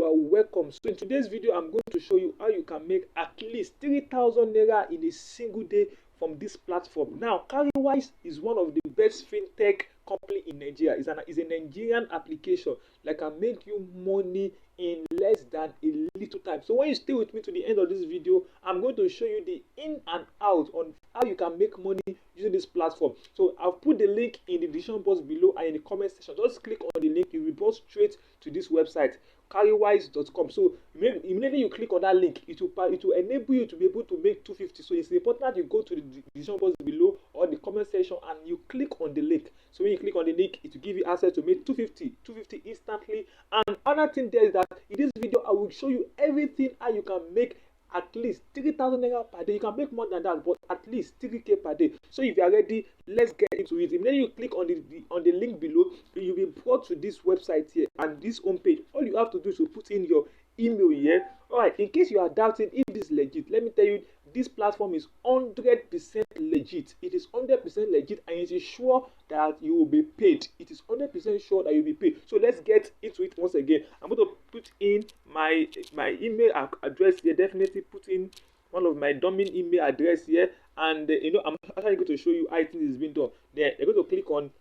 are welcome. So in today's video, I'm going to show you how you can make at least 3,000 Naira in a single day from this platform. Now, Cowrywise is one of the best fintech company in Nigeria. It's a Nigerian application that can make you money in less than a little time. So when you stay with me to the end of this video, I'm going to show you the in and out on how you can make money using this platform. So I'll put the link in the description box below and in the comment section. Just click on the link, you will be brought straight to this website, Cowrywise.com. So immediately you click on that link, it will enable you to be able to make 250. So it's important that you go to the description box below or the comment section and you click on the link. So when you click on the link, it will give you access to make 250 instantly. And another thing there is that in this video, I will show you everything how you can make at least 3,000 Naira per day. You can make more than that, but at least 3K per day. So if you are ready, let's get into it. Immediately you click on the link below, you'll be brought to this website here and this homepage. All you have to do is to put in your email here. Alright, in case you are doubting if this is legit, let me tell you, this platform is 100% legit. It is 100% legit and it is sure that you will be paid. It is 100% sure that you'll be paid. So let's get into it once again. I'm going to put in my email address here. Definitely put in one of my domain email address here. And I'm actually going to show you how it is being done. Then you're going to click on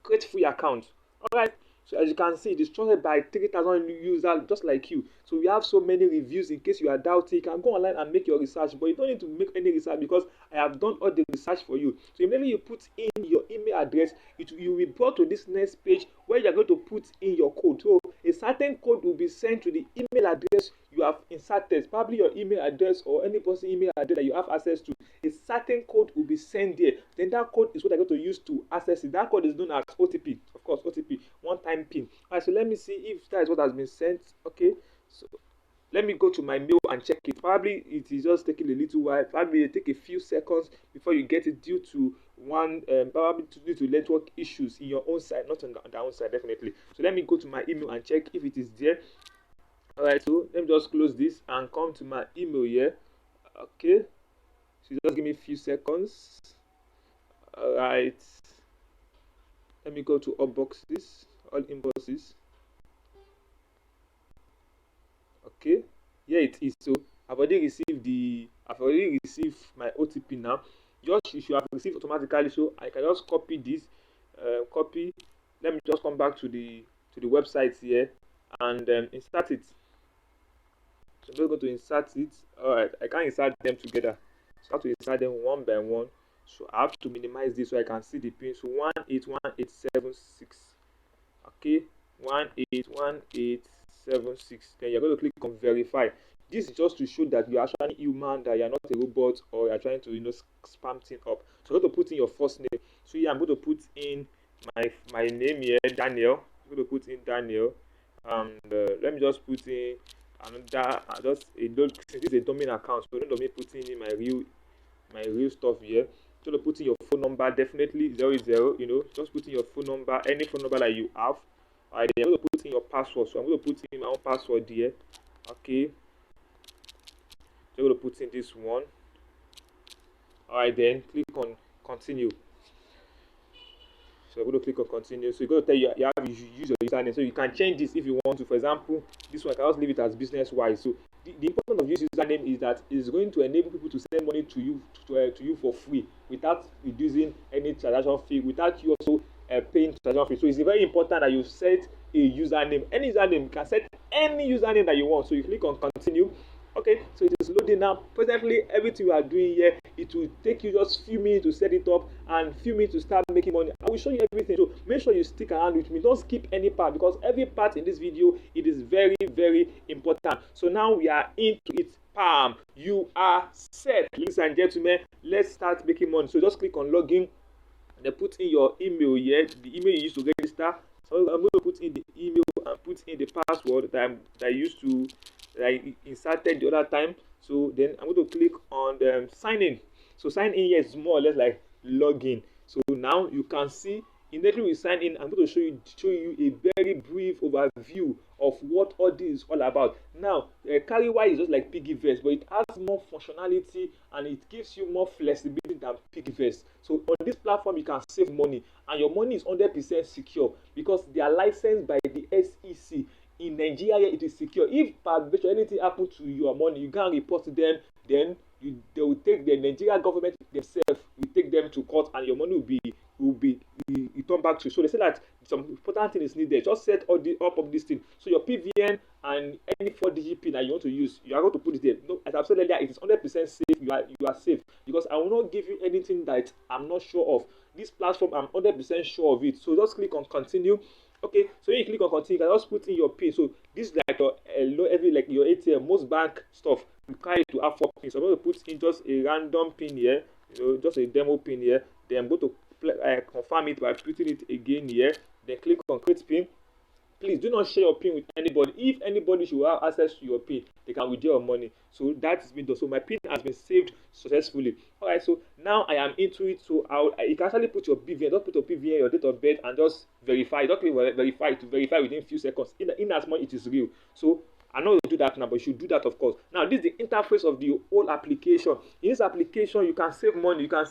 create free account. Alright. So as you can see, it is trusted by 3,000 users just like you. So we have so many reviews. In case you are doubting, you can go online and make your research. But you don't need to make any research because I have done all the research for you. So immediately you put in your email address, you will be brought to this next page where you are going to put in your code. So a certain code will be sent to the email address you have inserted, probably your email address or any person's email address that you have access to. A certain code will be sent there. Then that code is what I'm going to use to access it. That code is known as OTP. Of course, OTP, one-time PIN. Alright, so let me see if that is what has been sent. Okay, so let me go to my mail and check it. Probably it is just taking a little while. Probably it take a few seconds before you get it due to probably due to network issues in your own side, not on their own side, definitely. So let me go to my email and check if it is there. Alright, so let me just close this and come to my email here. Okay, so just give me a few seconds. Alright, let me go to all boxes, all inboxes. Okay, here it is. So I've already received my OTP now. You should have received automatically. So I can just copy this, copy. Let me just come back to the website here and insert it. So I'm just going to insert it. Alright, I can't insert them together. So I have to insert them one by one. So I have to minimize this so I can see the pin. So 181876. Okay, 181876. Then you're going to click on verify. This is just to show that you're actually human, that you're not a robot, or you're trying to spam things up. So I'm going to put in your first name. So here I'm going to put in my name here, Daniel. I'm going to put in Daniel. And let me just put in another since this is a domain account, so don't let me put in my real stuff here. So to put in your phone number, definitely 00, just put in your phone number, any phone number that you have. Alright, then I'm going to put in your password. So I'm going to put in my own password here. Okay, so I'm going to put in this one. Alright, then click on continue. So I'm going to click on continue. So you're going to tell you have to use your username. So you can change this if you want to. For example, this one I can just leave it as business wise. So the importance of this username is that it's going to enable people to send money to you for free without reducing any transaction fee, without you also paying transaction fee. So it's very important that you set a username. Any username, you can set any username that you want. So you click on continue. Okay, so it is loading now. Presently, everything we are doing here, it will take you just few minutes to set it up and few minutes to start making money. I will show you everything. So make sure you stick around with me. Don't skip any part because every part in this video, it is very, very important. So now we are into it. Bam! You are set, ladies and gentlemen. Let's start making money. So just click on login. Then put in your email here, the email you used to register. So I'm going to put in the email and put in the password that I inserted the other time. So then I'm going to click on sign in. So sign in here is more or less like login. So now you can see immediately we sign in. I'm going to show you a very brief overview of what all this is all about. Now, Cowrywise is just like Piggyvest, but it has more functionality and it gives you more flexibility than Piggyvest. So on this platform, you can save money and your money is 100% secure because they are licensed by the SEC. in Nigeria it is secure. If anything happen to your money, you can't report them, then they will take the Nigeria government themselves will take them to court, and your money will be returned back to you. So they say that some important thing is needed. Just set all the up of this thing. So your PVN and any 4-digit PIN that you want to use, you are going to put it there. No, as I've said earlier, it is 100% safe. You are safe, because I will not give you anything that I'm not sure of. This platform, I'm 100% sure of it. So just click on continue. Okay, so when you click on continue, you can just put in your PIN. So this is like your like your ATM. Most bank stuff require you to have 4 pins. So I'm going to put in just a random pin here, just a demo pin here. Then I'm going to confirm it by putting it again here. Then click on create pin. Please do not share your PIN with anybody. If anybody should have access to your PIN, they can withdraw your money. So that has been done. So my PIN has been saved successfully. Alright, so now I am into it. So you can actually put your BVN, just put your PVN, your date of birth, and just verify. Don't verify to verify within a few seconds. In as much it is real. So I know you do that now, but you should do that, of course. Now, this is the interface of the whole application. In this application, you can save money. You can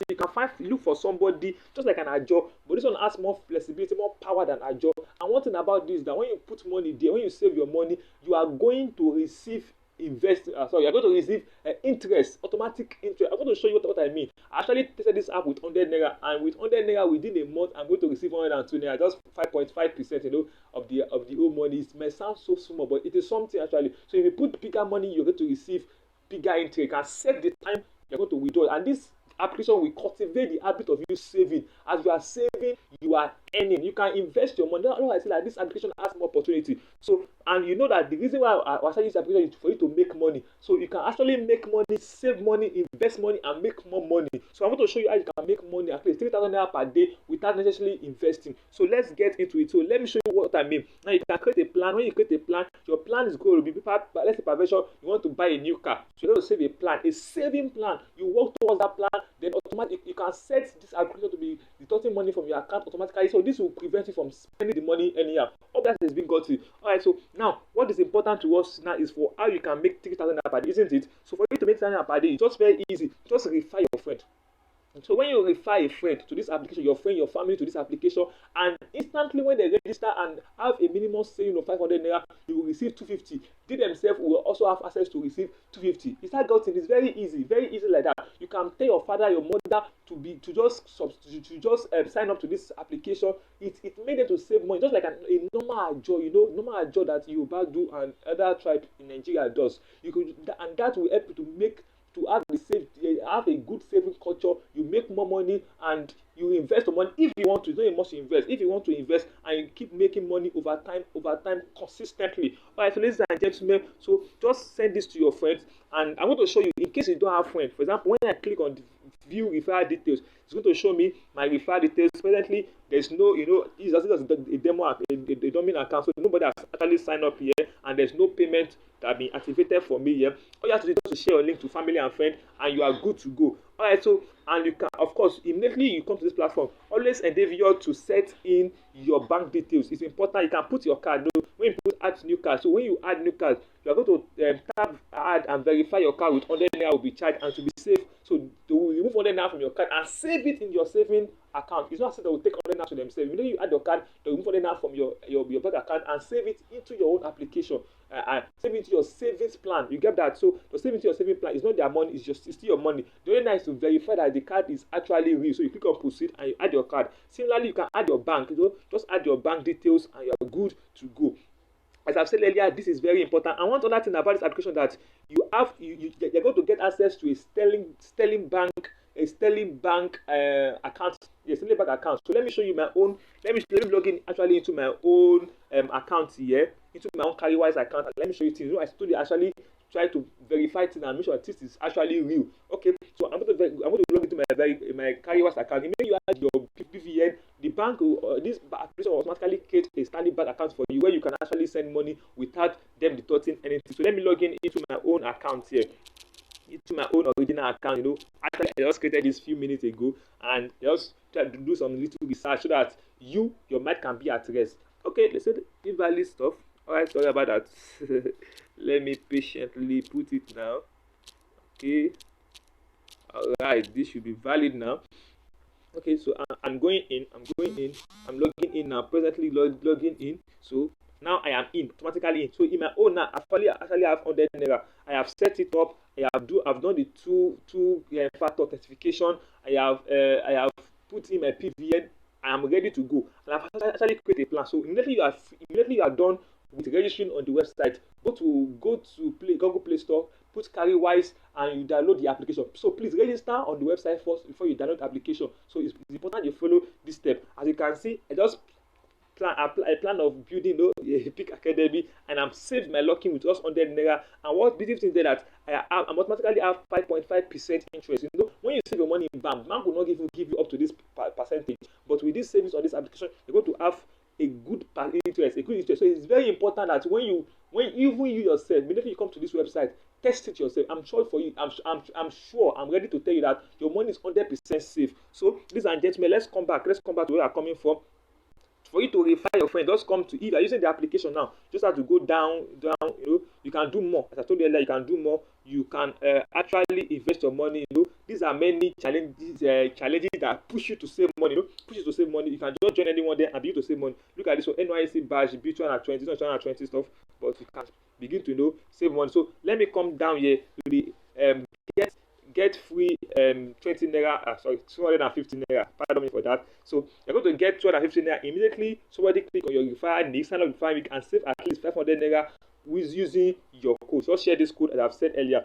look for somebody just like an Ajo, but this one has more flexibility, more power than Ajo. And one thing about this is that when you put money there, when you save your money, you are going to receive you're going to receive interest, automatic interest. I'm going to show you what I mean. I actually tested this app with 100 Naira, and with 100 Naira within a month, I'm going to receive 102 Naira, just 5.5%, of the whole money. It may sound so small, but it is something actually. So if you put bigger money, you're going to receive bigger interest. You can set the time you're going to withdraw, and this application will cultivate the habit of you saving. As you are saving, you are earning. You can invest your money. That's why I say like this application has more opportunity. So, and you know that the reason why I actually use this application is for you to make money. So you can actually make money, save money, invest money, and make more money. So I'm going to show you how you can make money at least 3,000 Naira per day without necessarily investing. So let's get into it. So let me show you what I mean. Now you can create a plan. When you create a plan, your plan is going to be, let's say, perversion, you want to buy a new car. So you're going to save a plan, a saving plan. You work towards that plan, then automatically you can set this application to be deducting money from your account automatically. So this will prevent you from spending the money anyhow. All that has been got to. Alright, so now what is important to us now is for how you can make 3,000 Naira per day, isn't it? So for you to make 3,000 Naira per day, it's just very easy. Just refer your friend. So when you refer a friend to this application, your friend, your family to this application, and instantly when they register and have a minimum saving of 500 Naira, you will receive 250. They themselves will also have access to receive 250. It's that got it. It's very easy like that. You can tell your father, your mother to just sign up to this application. It made them to save money, just like a normal job, normal job that Yoruba do and other tribe in Nigeria does. And that will help you to have a good saving culture. You make more money and you invest the money if you want to. You don't must invest. If you want to invest and you keep making money over time consistently. Alright, so ladies and gentlemen, so just send this to your friends, and I'm going to show you in case you don't have friends. For example, when I click on the view referral details, it's going to show me my referral details. Presently, there's no, it's just a demo, a domain account, so nobody has actually signed up here, and there's no payment that have been activated for me here. All you have to do is to share a link to family and friend, and you are good to go. Alright, so and you can, of course, immediately you come to this platform, always endeavor to set in your bank details. It's important. You can put your card. When you put add new card, so when you add new card, you are going to tap add and verify your card with 100 Naira will be charged, and to be safe, so they will remove 100 Naira from your card and save it in your saving account. It's not that they will take 100 Naira to themselves. When you add your card, they will remove 100 Naira from your bank account and save it into your own application. Save it into your savings plan. You get that? So to save into your saving plan, it's not their money, it's still your money. The only thing is to verify that the card is actually real. So you click on proceed and you add your card. Similarly, you can add your bank. Just add your bank details and you are good to go. As I've said earlier, this is very important. And one other thing about this application that you're going to get access to a Sterling Bank account. Yes, Sterling Bank account. So let me show you my own. Let me log in actually into my own account here, into my own Cowrywise account. And let me show you things. I told you actually try to verify things and make sure that this is actually real. Okay, so I'm going to log into my Cowrywise account. Immediately you add your PVN, the bank this application will automatically create a Sterling Bank account for you where you can actually send money without them deducting anything. So let me log in into my own account here, into my own original account. Actually I just created this few minutes ago, and just try to do some little research so that your mind can be at rest. Okay, let's say invalid stuff. Alright, sorry about that. Let me patiently put it now. Okay. Alright, this should be valid now. Okay, so I'm going in. I'm logging in now. Presently logging in. So Now I am in, automatically in. So in my own now, actually have 100 naira. I have set it up. I've done the two factor authentication. I have put in my PVN. I am ready to go. And I've actually created a plan. So immediately you are done with registering on the website, go to Google Play Store, put Cowrywise, and you download the application. So please register on the website first before you download the application. So it's important you follow this step. As you can see, I just a plan of building a big academy, and I'm saved my locking with just 100 naira. And what beautiful thing is that I'm automatically have 5.5% interest. When you save your money in bank will not give you up to this percentage, but with this savings on this application, you're going to have a good interest. So it's very important that when even you yourself, immediately you come to this website, test it yourself. I'm sure for you, I'm sure, I'm ready to tell you that your money is 100% safe. So ladies and gentlemen, let's come back to where we are coming from. For you to refer your friend, just come to, if you are using the application now, just have to go down, you can do more. As I told you earlier, you can do more. You can actually invest your money. These are many challenges that push you to save money. Push you to save money. You can just join anyone there and be able to save money. Look at this one, NYC badge, B220, not 220 stuff, but you can begin to save money. So let me come down here to the get free 20 naira, 250 naira. Pardon me for that. So you're going to get 250 naira immediately. Somebody click on your referral link, sign up with 5 weeks, and save at least 500 naira with using your code. So share this code as I've said earlier.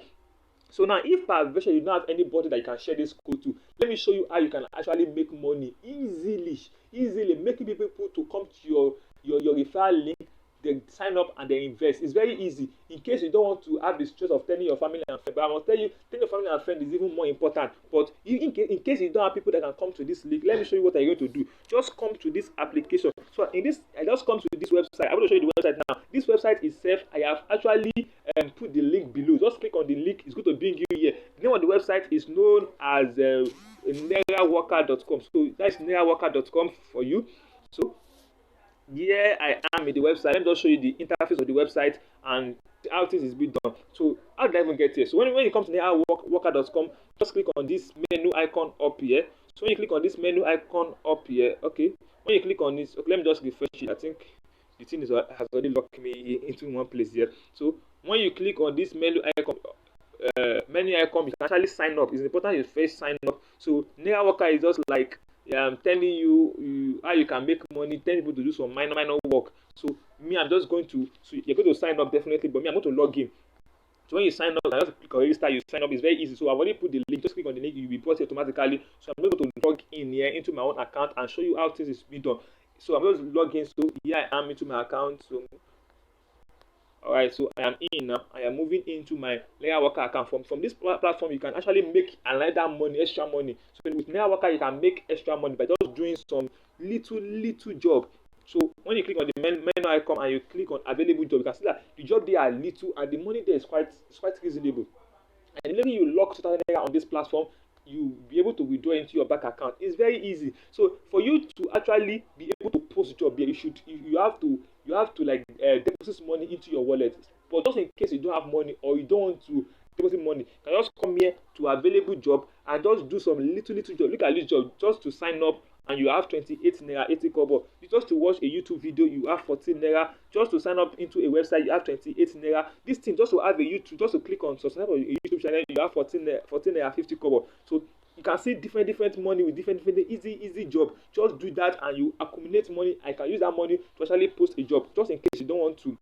So now, if by version you don't have anybody that you can share this code to, let me show you how you can actually make money easily, making people to come to your referral link. They sign up and they invest. It's very easy. In case you don't want to have the stress of telling your family and friends, but I must tell you, telling your family and friends is even more important. But in case you don't have people that can come to this link, let me show you what you're going to do. Just come to this application. So I just come to this website. I'm going to show you the website now. This website itself, I have actually put the link below. Just click on the link. It's going to bring you here. The name of the website is known as NicheWorker.com. So that's NicheWorker.com for you. So here I am in the website. Let me just show you the interface of the website and how things is being done. So how did I even get here? So when you come to NicheWorker.com, just click on this menu icon up here. So when you click on this menu icon up here, okay. When you click on this, okay, let me just refresh it. I think the thing has already locked me into one place here. So when you click on this menu icon, you can actually sign up. It's important you first sign up. So NicheWorker is just like telling you how you can make money, telling people to do some minor work. So me, I'm just going to, so you're going to sign up definitely, but me, I'm going to log in. So when you sign up, I just click on register, you sign up. It's very easy. So I've already put the link. Just click on the link, you'll be brought automatically. So I'm going to log in here into my own account and show you how things is being done. So I'm going to log in. So here I am into my account. So alright, so I am in now. I am moving into my NicheWorker account. From this platform, you can actually make another money, extra money. So with NicheWorker, you can make extra money by just doing some little job. So when you click on the menu icon and you click on available job, you can see that the job there are little and the money there is quite reasonable. And immediately you lock 2,000 naira on this platform, you'll be able to withdraw into your bank account. It's very easy. So for you to actually be able to post job here, you have to like deposit money into your wallet. But just in case you don't have money or you don't want to deposit money, you can just come here to available job and just do some little job. Look at this job, just to sign up and you have 28 naira 80 kobo. Just to watch a YouTube video, you have 14 naira. Just to sign up into a website, you have 28 naira. This thing, just to have a YouTube, just to click on subscribe to a YouTube channel, you have 14 naira 50 kobo. So you can see different money with different easy job. Just do that and you accumulate money. I can use that money to actually post a job. Just in case you don't want to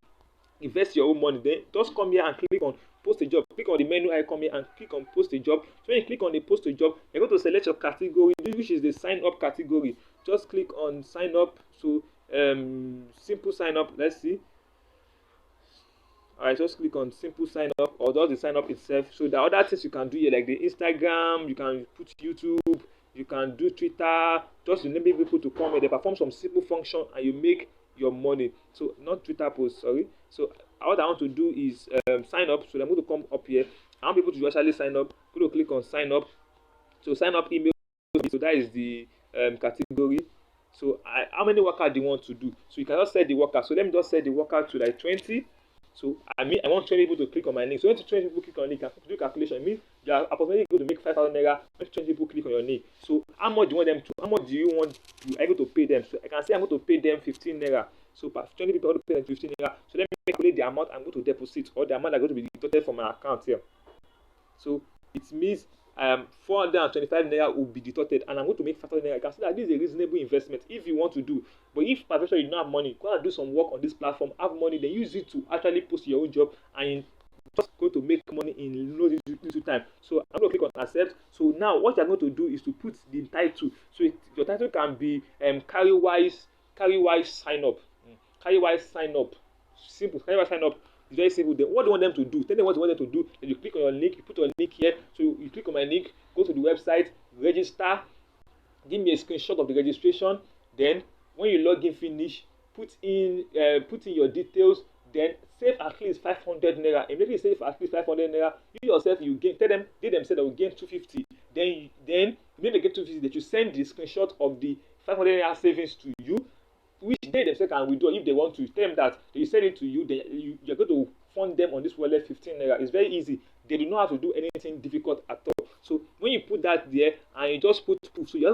invest your own money, then just come here and click on post a job. Click on the menu icon here and click on post a job. So when you click on the post a job, you're going to select your category, which is the sign up category. Just click on sign up. So simple sign up. Let's see. Alright, just click on simple sign up or just the sign up itself. So the other things you can do here, like the Instagram, you can put YouTube, you can do Twitter, just to enable people to come here. They perform some simple function and you make your money. So not Twitter posts, sorry. So what I want to do is sign up. So I'm going to come up here. I want people to actually sign up. Go to click on sign up. So sign up email. So that is the category. So how many workers do you want to do? So you can just set the worker. So let me just set the worker to like 20. So I want 20 people to click on my link. So when 20 people click on the link, I do calculation. It means you are approximately going to make 5,000 naira when 20 people click on your link. So how much do you want them to? How much do you want to able to pay them? So I can say I'm going to pay them 15 naira. So per 20 people, I'm going to pay them 15 naira. So let me calculate the amount I'm going to deposit or the amount that's going to be deducted from my account here. So it means 425 naira will be deducted, and I'm going to make 5,000 naira. I can see that this is a reasonable investment if you want to do. But if potentially you don't have money, go and do some work on this platform, have money, then use it to actually post your own job, and just going to make money in little time. So I'm going to click on accept. So now what you're going to do is to put the title. So your title can be Cowrywise sign up. Cowrywise sign up. Simple. Cowrywise sign up. It's very simple. Then what do you want them to do? Tell them what you want them to do. Then you click on your link. You put your link here. So you click on my link. Go to the website. Register. Give me a screenshot of the registration. Then when you log in finish, put in your details. Then save at least 500 naira. Immediately save at least 500 naira. You yourself you gain. Tell them they themselves will gain 250. Then when they get 250, that you send the screenshot of the 500 naira savings to you, which they themselves can withdraw if they want to. Tell them that they send it to you, then you're going to fund them on this wallet 15 naira. It's very easy. They do not have to do anything difficult at all. So when you put that there and you just put proof, so you're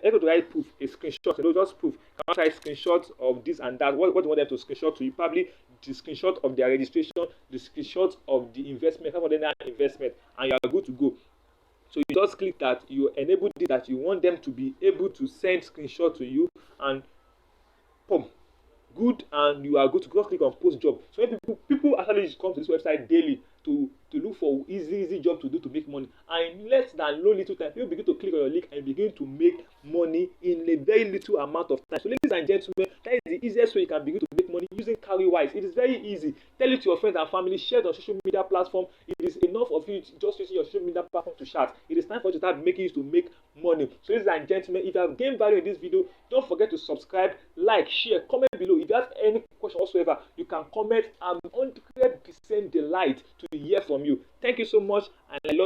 able to write proof, a screenshot, you know, just proof. You can write screenshots of this and that. What you want them to screenshot to you? Probably the screenshot of their registration, the screenshot of the investment, 500 naira investment, and you are good to go. So you just click that, you enable it, that you want them to be able to send screenshot to you, and boom, good, and you are good to go. Click on post job. So when people actually come to this website daily to look for easy job to do to make money, and in less than no little time, people begin to click on your link and begin to make money in a very little amount of time. So ladies and gentlemen, that is the easiest way you can begin to make money using Cowrywise. It is very easy. Tell it to your friends and family. Share it on social media platform. It is enough of you just using your social media platform to chat. It is time for you to start making use to make money. So ladies and gentlemen, if you have gained value in this video, don't forget to subscribe, like, share, comment below. If you have any question whatsoever, you can comment. I'm 100% delighted to hear from you. Thank you so much, and I love you.